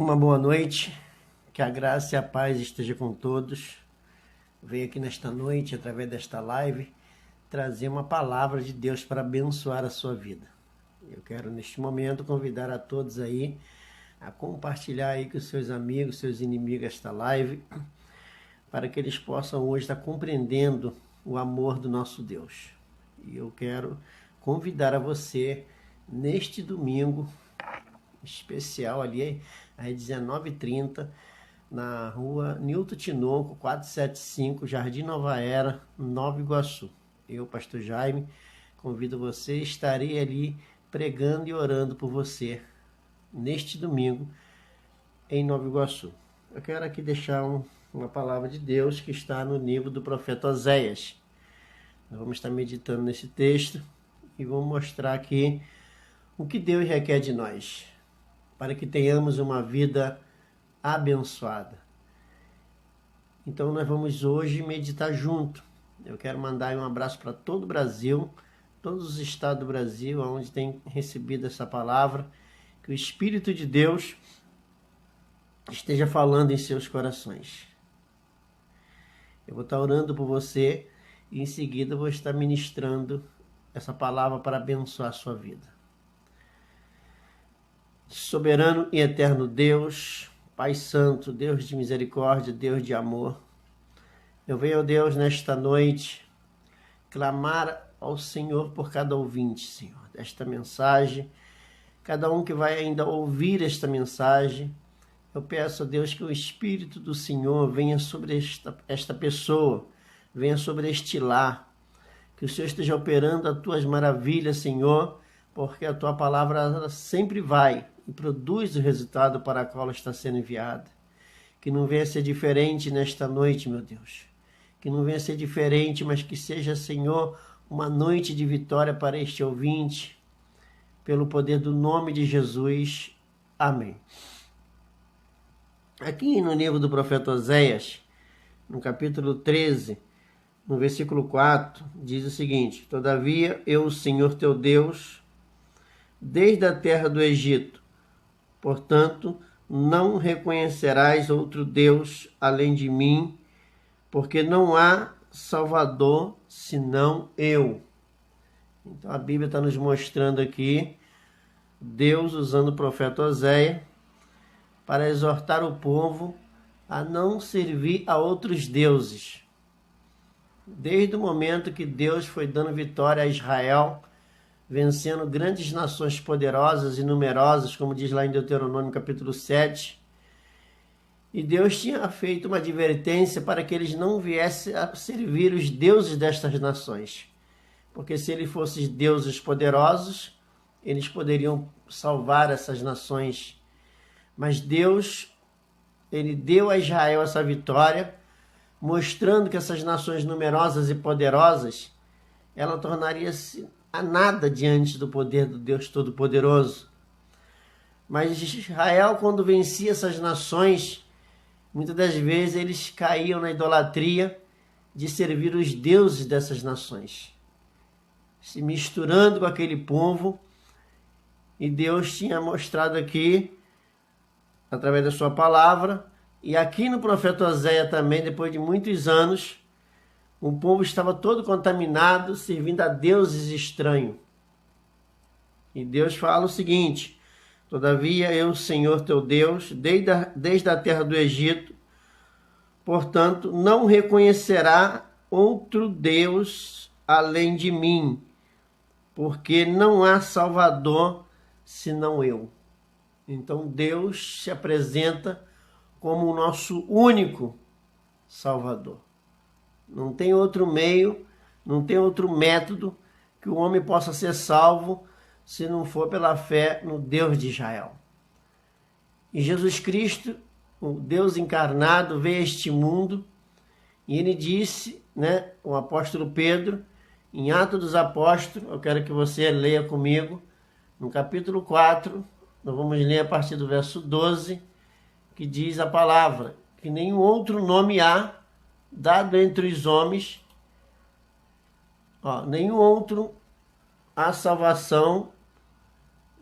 Uma boa noite, que a graça e a paz esteja com todos. Venho aqui nesta noite, através desta live, trazer uma palavra de Deus para abençoar a sua vida. Eu quero, neste momento, convidar a todos aí a compartilhar aí com seus amigos, seus inimigos esta live, para que eles possam hoje estar compreendendo o amor do nosso Deus. E eu quero convidar a você, neste domingo especial ali, às 19h30, na rua Nilton Tinoco, 475, Jardim Nova Era, Nova Iguaçu. Eu, pastor Jaime, convido você, estarei ali pregando e orando por você neste domingo em Nova Iguaçu. Eu quero aqui deixar uma palavra de Deus que está no livro do profeta Oséias. Nós vamos estar meditando nesse texto e vamos mostrar aqui o que Deus requer de nós, para que tenhamos uma vida abençoada. Então nós vamos hoje meditar junto. Eu quero mandar um abraço para todo o Brasil, todos os estados do Brasil, onde tem recebido essa palavra, que o Espírito de Deus esteja falando em seus corações. Eu vou estar orando por você e em seguida vou estar ministrando essa palavra para abençoar a sua vida. Soberano e eterno Deus, Pai Santo, Deus de misericórdia, Deus de amor, eu venho, Deus, nesta noite, clamar ao Senhor por cada ouvinte, Senhor, desta mensagem, cada um que vai ainda ouvir esta mensagem. Eu peço a Deus que o Espírito do Senhor venha sobre esta pessoa, venha sobre este lar, que o Senhor esteja operando as tuas maravilhas, Senhor, porque a tua palavra ela sempre vai e produz o resultado para o qual ela está sendo enviada. Que não venha ser diferente nesta noite, meu Deus. Que não venha ser diferente, mas que seja, Senhor, uma noite de vitória para este ouvinte, pelo poder do nome de Jesus. Amém. Aqui no livro do profeta Oséias, no capítulo 13, no versículo 4, diz o seguinte: Todavia eu, o Senhor teu Deus, desde a terra do Egito, portanto, não reconhecerás outro Deus além de mim, porque não há Salvador senão eu. Então a Bíblia está nos mostrando aqui Deus usando o profeta Oséias para exortar o povo a não servir a outros deuses. Desde o momento que Deus foi dando vitória a Israel, vencendo grandes nações poderosas e numerosas, como diz lá em Deuteronômio capítulo 7. E Deus tinha feito uma advertência para que eles não viessem a servir os deuses destas nações. Porque se eles fossem deuses poderosos, eles poderiam salvar essas nações. Mas Deus, ele deu a Israel essa vitória, mostrando que essas nações numerosas e poderosas, ela tornaria-se a nada diante do poder do Deus Todo-Poderoso. Mas Israel, quando vencia essas nações, muitas das vezes eles caíam na idolatria de servir os deuses dessas nações, se misturando com aquele povo. E Deus tinha mostrado aqui, através da sua palavra, e aqui no profeta Oséias também, depois de muitos anos, o povo estava todo contaminado, servindo a deuses estranhos. E Deus fala o seguinte: Todavia eu, Senhor teu Deus, desde a terra do Egito, portanto, não reconhecerá outro Deus além de mim, porque não há Salvador senão eu. Então Deus se apresenta como o nosso único Salvador. Não tem outro meio, não tem outro método que o homem possa ser salvo se não for pela fé no Deus de Israel. E Jesus Cristo, o Deus encarnado, veio a este mundo e ele disse, o apóstolo Pedro, em Atos dos Apóstolos, eu quero que você leia comigo, no capítulo 4, nós vamos ler a partir do verso 12, que diz a palavra, que nenhum outro nome há dado entre os homens, nenhum outro há salvação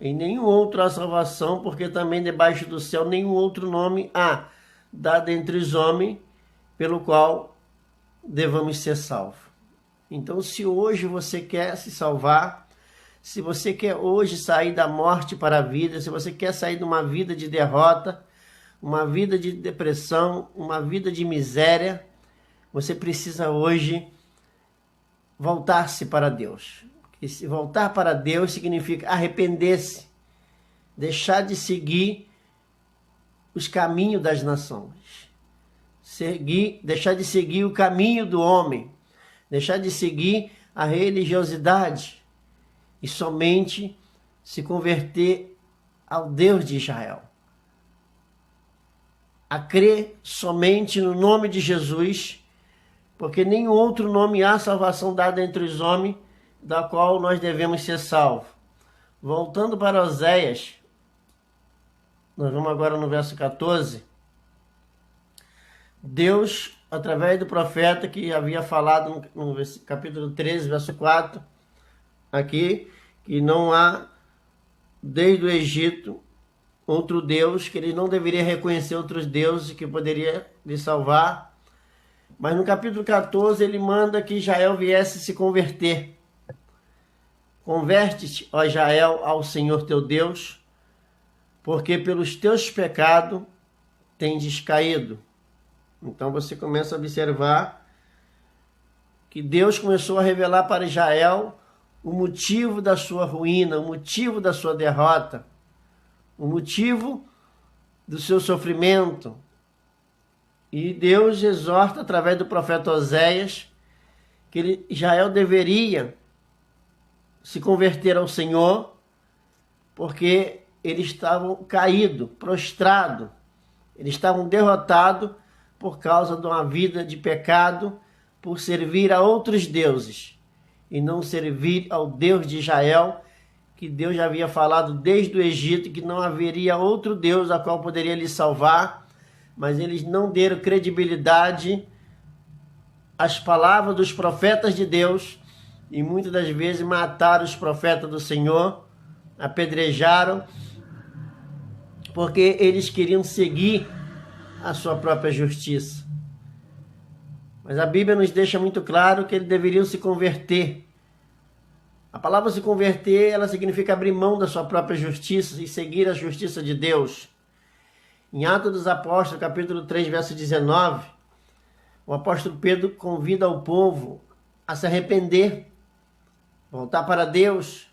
Em nenhum outro há salvação, porque também debaixo do céu nenhum outro nome há, dado entre os homens, pelo qual devamos ser salvos. Então, se hoje você quer se salvar, se você quer hoje sair da morte para a vida, se você quer sair de uma vida de derrota, uma vida de depressão, uma vida de miséria, você precisa hoje voltar-se para Deus. E se voltar para Deus significa arrepender-se, deixar de seguir os caminhos das nações, deixar de seguir o caminho do homem, deixar de seguir a religiosidade e somente se converter ao Deus de Israel. A crer somente no nome de Jesus, porque nenhum outro nome há salvação dada entre os homens, da qual nós devemos ser salvos. Voltando para Oséias, nós vamos agora no verso 14. Deus, através do profeta que havia falado no capítulo 13, verso 4, aqui, que não há, desde o Egito, outro Deus, que ele não deveria reconhecer outros deuses que poderia lhe salvar. Mas no capítulo 14 ele manda que Israel viesse se converter. Converte-te, ó Israel, ao Senhor teu Deus, porque pelos teus pecados tendes caído. Então você começa a observar que Deus começou a revelar para Israel o motivo da sua ruína, o motivo da sua derrota, o motivo do seu sofrimento. E Deus exorta através do profeta Oséias que Israel deveria se converter ao Senhor, porque eles estavam caídos, prostrados, eles estavam derrotados por causa de uma vida de pecado, por servir a outros deuses e não servir ao Deus de Israel, que Deus já havia falado desde o Egito que não haveria outro Deus a qual poderia lhe salvar, mas eles não deram credibilidade às palavras dos profetas de Deus e muitas das vezes mataram os profetas do Senhor, apedrejaram, porque eles queriam seguir a sua própria justiça. Mas a Bíblia nos deixa muito claro que eles deveriam se converter. A palavra se converter, ela significa abrir mão da sua própria justiça e seguir a justiça de Deus. Em Atos dos Apóstolos, capítulo 3, verso 19, o apóstolo Pedro convida o povo a se arrepender, voltar para Deus,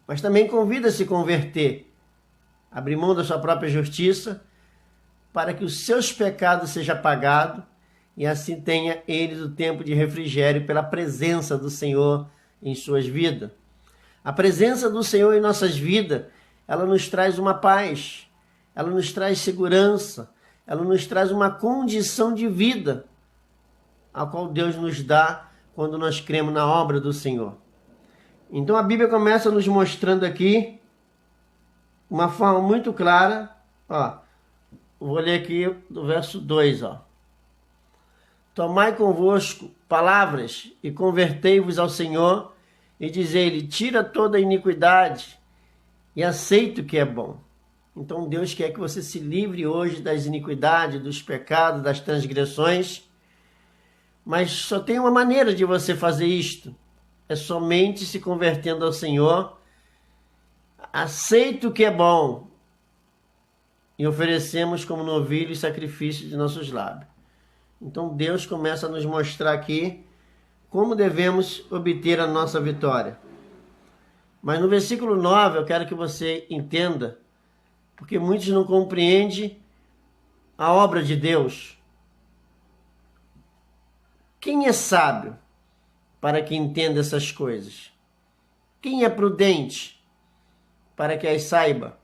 mas também convida a se converter, abrir mão da sua própria justiça, para que os seus pecados sejam apagados e assim tenha eles o tempo de refrigério pela presença do Senhor em suas vidas. A presença do Senhor em nossas vidas, ela nos traz uma paz, ela nos traz segurança, ela nos traz uma condição de vida, a qual Deus nos dá quando nós cremos na obra do Senhor. Então a Bíblia começa nos mostrando aqui uma forma muito clara, vou ler aqui do verso 2, Tomai convosco palavras e convertei-vos ao Senhor e dizei-lhe, tira toda a iniquidade e aceita o que é bom. Então Deus quer que você se livre hoje das iniquidades, dos pecados, das transgressões, mas só tem uma maneira de você fazer isto, é somente se convertendo ao Senhor, aceita o que é bom e oferecemos como novilho e sacrifício de nossos lábios. Então Deus começa a nos mostrar aqui como devemos obter a nossa vitória. Mas no versículo 9 eu quero que você entenda, porque muitos não compreendem a obra de Deus. Quem é sábio para que entenda essas coisas? Quem é prudente para que as saiba?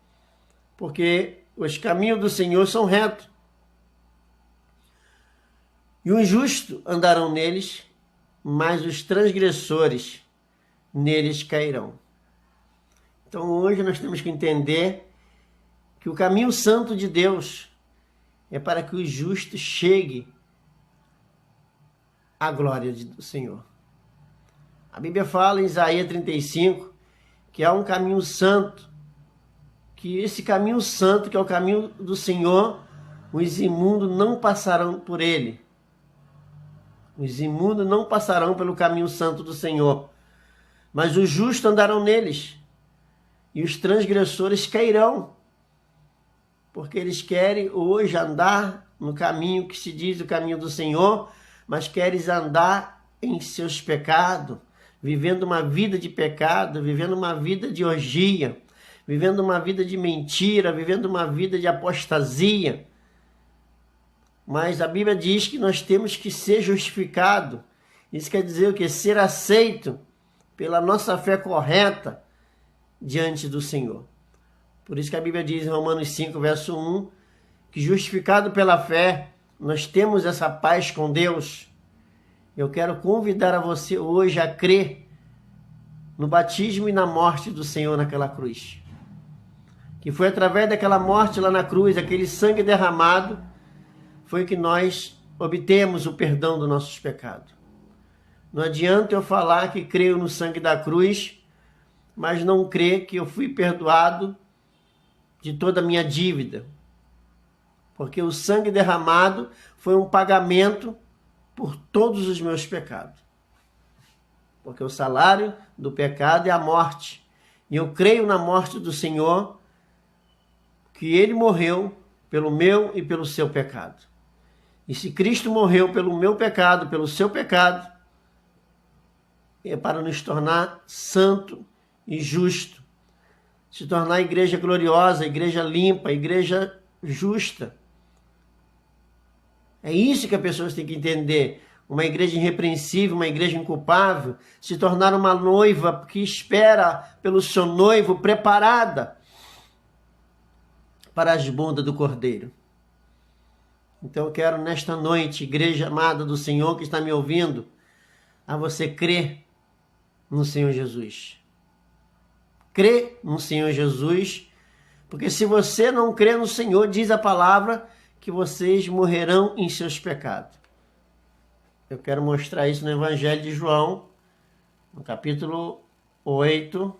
Porque os caminhos do Senhor são retos. E os justos andarão neles, mas os transgressores neles cairão. Então hoje nós temos que entender que o caminho santo de Deus é para que o justo chegue à glória do Senhor. A Bíblia fala em Isaías 35 que há um caminho santo que esse caminho santo, que é o caminho do Senhor, os imundos não passarão por ele. Os imundos não passarão pelo caminho santo do Senhor, mas os justos andarão neles, e os transgressores cairão, porque eles querem hoje andar no caminho que se diz o caminho do Senhor, mas querem andar em seus pecados, vivendo uma vida de pecado, vivendo uma vida de orgia, vivendo uma vida de mentira, vivendo uma vida de apostasia. Mas a Bíblia diz que nós temos que ser justificados. Isso quer dizer o quê? Ser aceito pela nossa fé correta diante do Senhor. Por isso que a Bíblia diz em Romanos 5, verso 1, que justificado pela fé, nós temos essa paz com Deus. Eu quero convidar a você hoje a crer no batismo e na morte do Senhor naquela cruz. Que foi através daquela morte lá na cruz, aquele sangue derramado, foi que nós obtemos o perdão dos nossos pecados. Não adianta eu falar que creio no sangue da cruz, mas não crer que eu fui perdoado de toda a minha dívida. Porque o sangue derramado foi um pagamento por todos os meus pecados. Porque o salário do pecado é a morte. E eu creio na morte do Senhor, que ele morreu pelo meu e pelo seu pecado. E se Cristo morreu pelo meu pecado, pelo seu pecado, é para nos tornar santo e justo. Se tornar igreja gloriosa, igreja limpa, igreja justa. É isso que as pessoas têm que entender. Uma igreja irrepreensível, uma igreja inculpável, se tornar uma noiva que espera pelo seu noivo, preparada para as bodas do Cordeiro. Então eu quero nesta noite, igreja amada do Senhor que está me ouvindo, a você crer no Senhor Jesus. Crê no Senhor Jesus, porque se você não crê no Senhor, diz a palavra que vocês morrerão em seus pecados. Eu quero mostrar isso no Evangelho de João, no capítulo 8,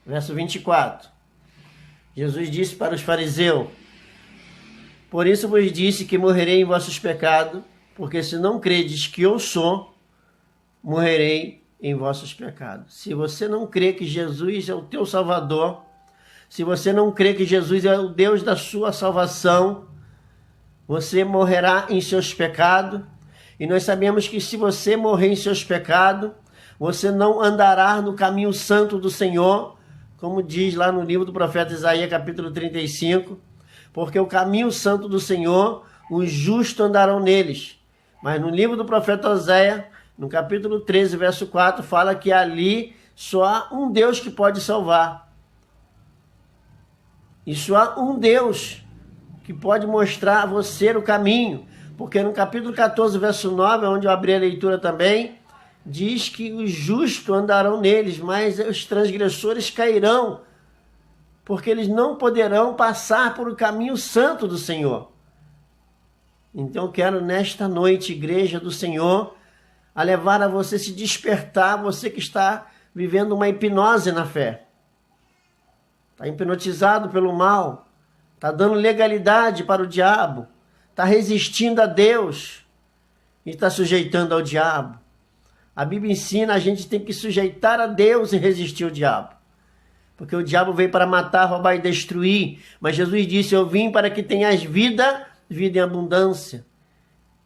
verso 24. Jesus disse para os fariseus: por isso vos disse que morrerei em vossos pecados, porque se não credes que eu sou, morrerei em vossos pecados. Se você não crê que Jesus é o teu Salvador, se você não crê que Jesus é o Deus da sua salvação, você morrerá em seus pecados. E nós sabemos que se você morrer em seus pecados, você não andará no caminho santo do Senhor, como diz lá no livro do profeta Isaías, capítulo 35, porque o caminho santo do Senhor, os justos andarão neles. Mas no livro do profeta Oséias, no capítulo 13, verso 4, fala que ali só há um Deus que pode salvar. E só há um Deus que pode mostrar a você o caminho. Porque no capítulo 14, verso 9, onde eu abri a leitura também, diz que os justos andarão neles, mas os transgressores cairão, porque eles não poderão passar por o caminho santo do Senhor. Então eu quero nesta noite, igreja do Senhor, a levar a você se despertar, você que está vivendo uma hipnose na fé. Está hipnotizado pelo mal, está dando legalidade para o diabo, está resistindo a Deus e está sujeitando ao diabo. A Bíblia ensina a gente tem que sujeitar a Deus e resistir ao diabo. Porque o diabo veio para matar, roubar e destruir. Mas Jesus disse: eu vim para que tenhas vida, vida em abundância.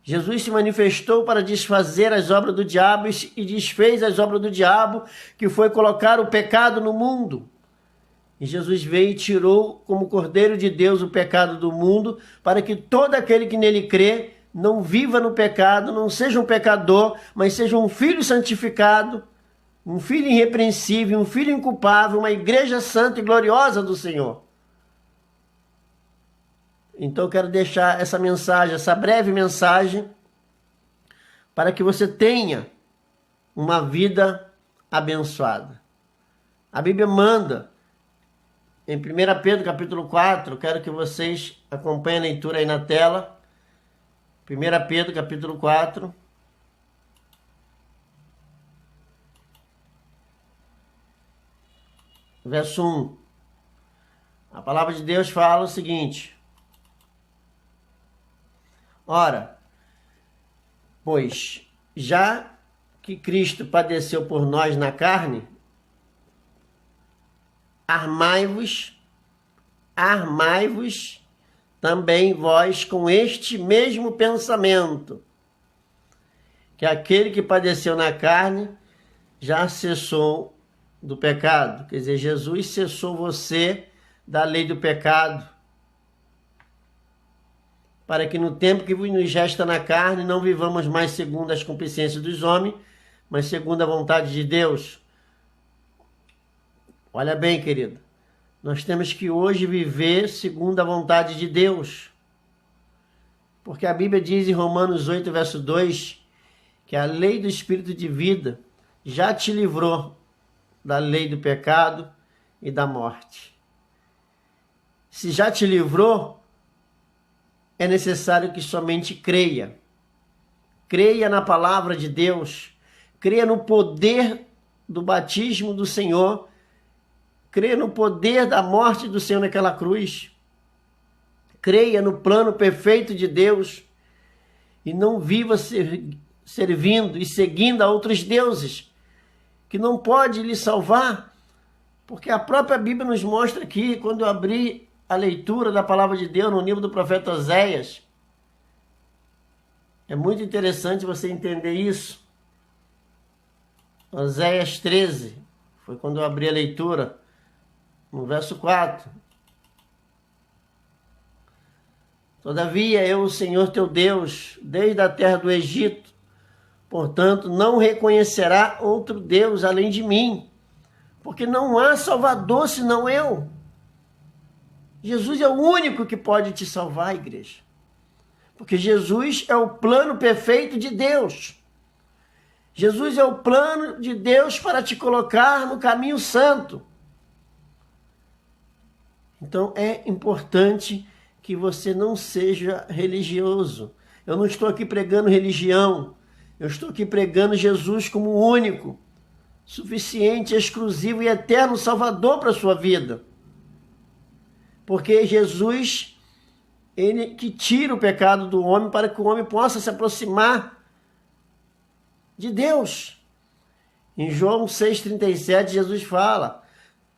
Jesus se manifestou para desfazer as obras do diabo e desfez as obras do diabo, que foi colocar o pecado no mundo. E Jesus veio e tirou como Cordeiro de Deus o pecado do mundo, para que todo aquele que nele crê não viva no pecado, não seja um pecador, mas seja um filho santificado, um filho irrepreensível, um filho inculpável, uma igreja santa e gloriosa do Senhor. Então eu quero deixar essa mensagem, essa breve mensagem, para que você tenha uma vida abençoada. A Bíblia manda, em 1 Pedro capítulo 4, quero que vocês acompanhem a leitura aí na tela. 1 Pedro capítulo 4, verso 1. A palavra de Deus fala o seguinte: ora, pois, já que Cristo padeceu por nós na carne, armai-vos também vós com este mesmo pensamento, que aquele que padeceu na carne já cessou do pecado. Quer dizer, Jesus cessou você da lei do pecado, para que no tempo que nos resta na carne não vivamos mais segundo as concupiscências dos homens, mas segundo a vontade de Deus. Olha bem, querido, nós temos que hoje viver segundo a vontade de Deus, porque a Bíblia diz em Romanos 8, verso 2, que a lei do Espírito de vida já te livrou da lei do pecado e da morte. Se já te livrou, é necessário que somente creia. Creia na palavra de Deus, creia no poder do batismo do Senhor, creia no poder da morte do Senhor naquela cruz, creia no plano perfeito de Deus e não viva servindo e seguindo a outros deuses que não pode lhe salvar, porque a própria Bíblia nos mostra aqui, quando eu abri a leitura da palavra de Deus no livro do profeta Oséias, é muito interessante você entender isso. Oséias 13, foi quando eu abri a leitura, no verso 4. Todavia eu, o Senhor teu Deus, desde a terra do Egito, portanto, não reconhecerá outro Deus além de mim, porque não há Salvador senão eu. Jesus é o único que pode te salvar, igreja. Porque Jesus é o plano perfeito de Deus. Jesus é o plano de Deus para te colocar no caminho santo. Então é importante que você não seja religioso. Eu não estou aqui pregando religião. Eu estou aqui pregando Jesus como o único, suficiente, exclusivo e eterno Salvador para a sua vida. Porque Jesus, ele que tira o pecado do homem para que o homem possa se aproximar de Deus. Em João 6,37, Jesus fala: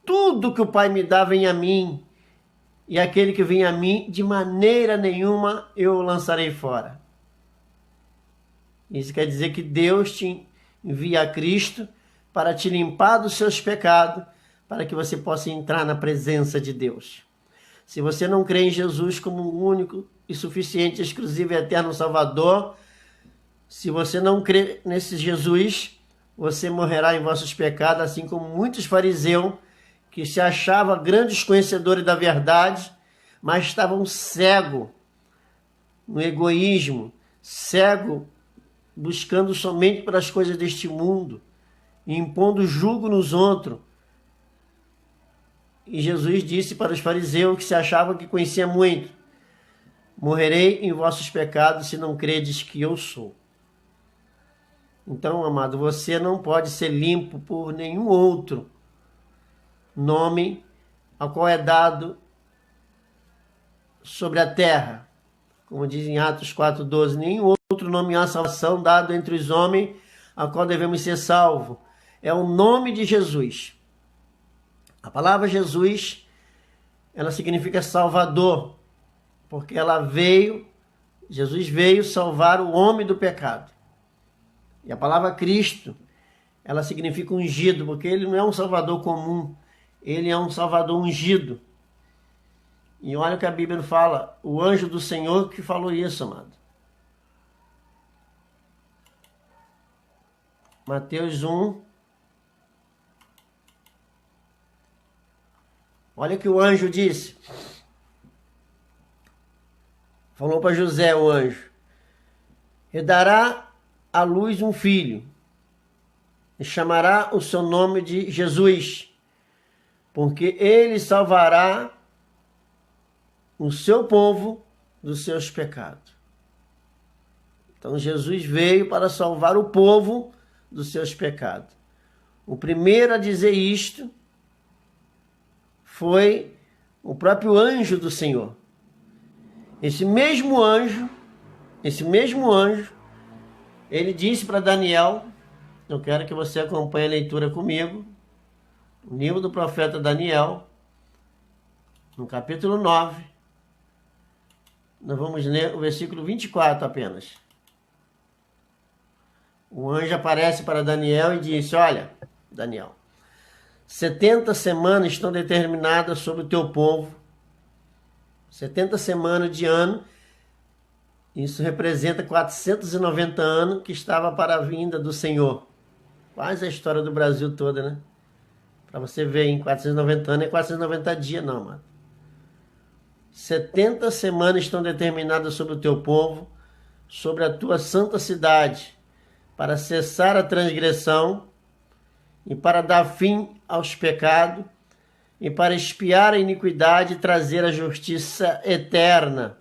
tudo que o Pai me dá vem a mim, e aquele que vem a mim, de maneira nenhuma eu o lançarei fora. Isso quer dizer que Deus te envia a Cristo para te limpar dos seus pecados, para que você possa entrar na presença de Deus. Se você não crê em Jesus como o único e suficiente, exclusivo e eterno Salvador, se você não crê nesse Jesus, você morrerá em vossos pecados, assim como muitos fariseus que se achavam grandes conhecedores da verdade, mas estavam cegos no egoísmo, cegos buscando somente pelas coisas deste mundo, e impondo jugo nos outros. E Jesus disse para os fariseus que se achavam que conheciam muito: morrerei em vossos pecados se não credes que eu sou. Então, amado, você não pode ser limpo por nenhum outro nome ao qual é dado sobre a terra. Como diz em Atos 4,12, nenhum outro nome há salvação dado entre os homens a qual devemos ser salvos. É o nome de Jesus. A palavra Jesus, ela significa Salvador, porque Jesus veio salvar o homem do pecado. E a palavra Cristo, ela significa ungido, porque ele não é um Salvador comum, ele é um Salvador ungido. E olha o que a Bíblia fala, o anjo do Senhor que falou isso, amado. Mateus 1. Olha o que o anjo disse. Falou para José, o anjo: e dará à luz um filho, e chamará o seu nome de Jesus, porque ele salvará o seu povo dos seus pecados. Então Jesus veio para salvar o povo dos seus pecados. O primeiro a dizer isto foi o próprio anjo do Senhor. Esse mesmo anjo, ele disse para Daniel, eu quero que você acompanhe a leitura comigo, o livro do profeta Daniel, no capítulo 9, nós vamos ler o versículo 24 apenas. O anjo aparece para Daniel e disse, olha, Daniel, 70 semanas estão determinadas sobre o teu povo, 70 semanas de ano, isso representa 490 anos que estava para a vinda do Senhor. Quase a história do Brasil toda, né? Para você ver, em 490 anos é 490 dias, não, mano. 70 semanas estão determinadas sobre o teu povo, sobre a tua santa cidade, para cessar a transgressão e para dar fim aos pecados e para expiar a iniquidade e trazer a justiça eterna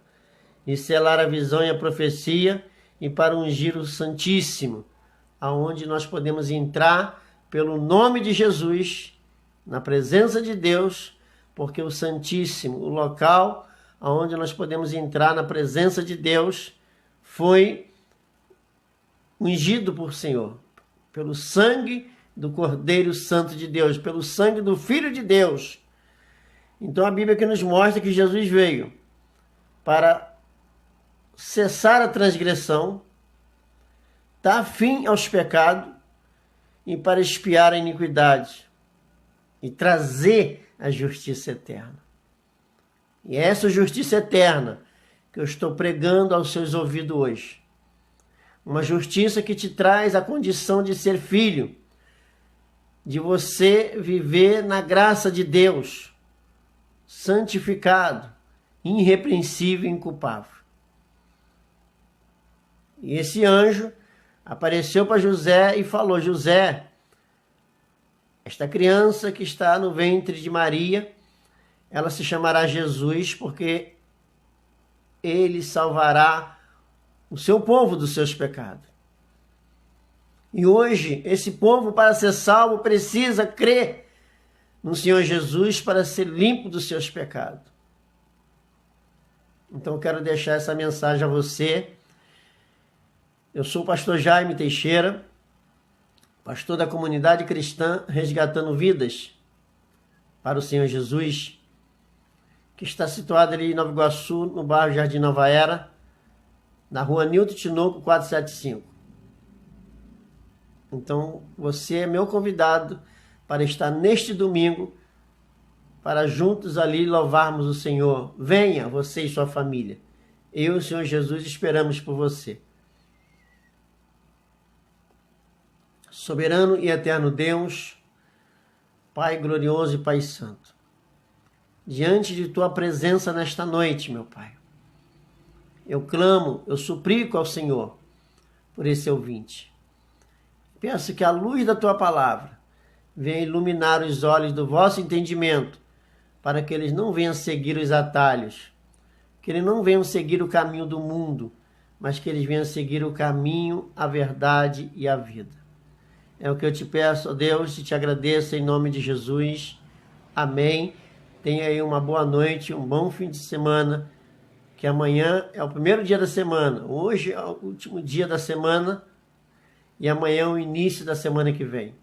e selar a visão e a profecia e para ungir o Santíssimo, aonde nós podemos entrar pelo nome de Jesus, na presença de Deus, porque o Santíssimo, o local aonde nós podemos entrar na presença de Deus, foi ungido por Senhor, pelo sangue do Cordeiro Santo de Deus, pelo sangue do Filho de Deus. Então a Bíblia aqui nos mostra que Jesus veio para cessar a transgressão, dar fim aos pecados e para expiar a iniquidade e trazer a justiça eterna. E é essa justiça eterna que eu estou pregando aos seus ouvidos hoje. Uma justiça que te traz a condição de ser filho, de você viver na graça de Deus, santificado, irrepreensível e inculpável. E esse anjo apareceu para José e falou, José, esta criança que está no ventre de Maria, ela se chamará Jesus, porque ele salvará o seu povo dos seus pecados. E hoje, esse povo, para ser salvo, precisa crer no Senhor Jesus para ser limpo dos seus pecados. Então, eu quero deixar essa mensagem a você. Eu sou o pastor Jaime Teixeira, pastor da comunidade cristã Resgatando Vidas para o Senhor Jesus, que está situado ali em Nova Iguaçu, no bairro Jardim Nova Era, na rua Nilton Tinoco 475. Então, você é meu convidado para estar neste domingo, para juntos ali louvarmos o Senhor. Venha, você e sua família. Eu e o Senhor Jesus esperamos por você. Soberano e eterno Deus, Pai glorioso e Pai santo, diante de tua presença nesta noite, meu Pai, eu clamo, eu suplico ao Senhor por esse ouvinte. Peço que a luz da tua palavra venha iluminar os olhos do vosso entendimento, para que eles não venham seguir os atalhos, que eles não venham seguir o caminho do mundo, mas que eles venham seguir o caminho, a verdade e a vida. É o que eu te peço, ó Deus, e te agradeço em nome de Jesus. Amém. Tenha aí uma boa noite, um bom fim de semana, que amanhã é o primeiro dia da semana, hoje é o último dia da semana e amanhã é o início da semana que vem.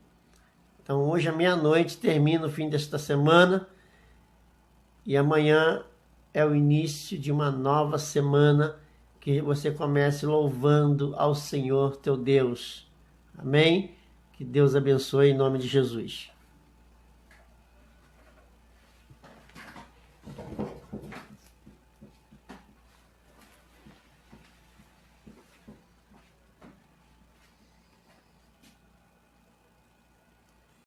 Então hoje à meia-noite termina o fim desta semana e amanhã é o início de uma nova semana que você comece louvando ao Senhor teu Deus. Amém? Que Deus abençoe em nome de Jesus.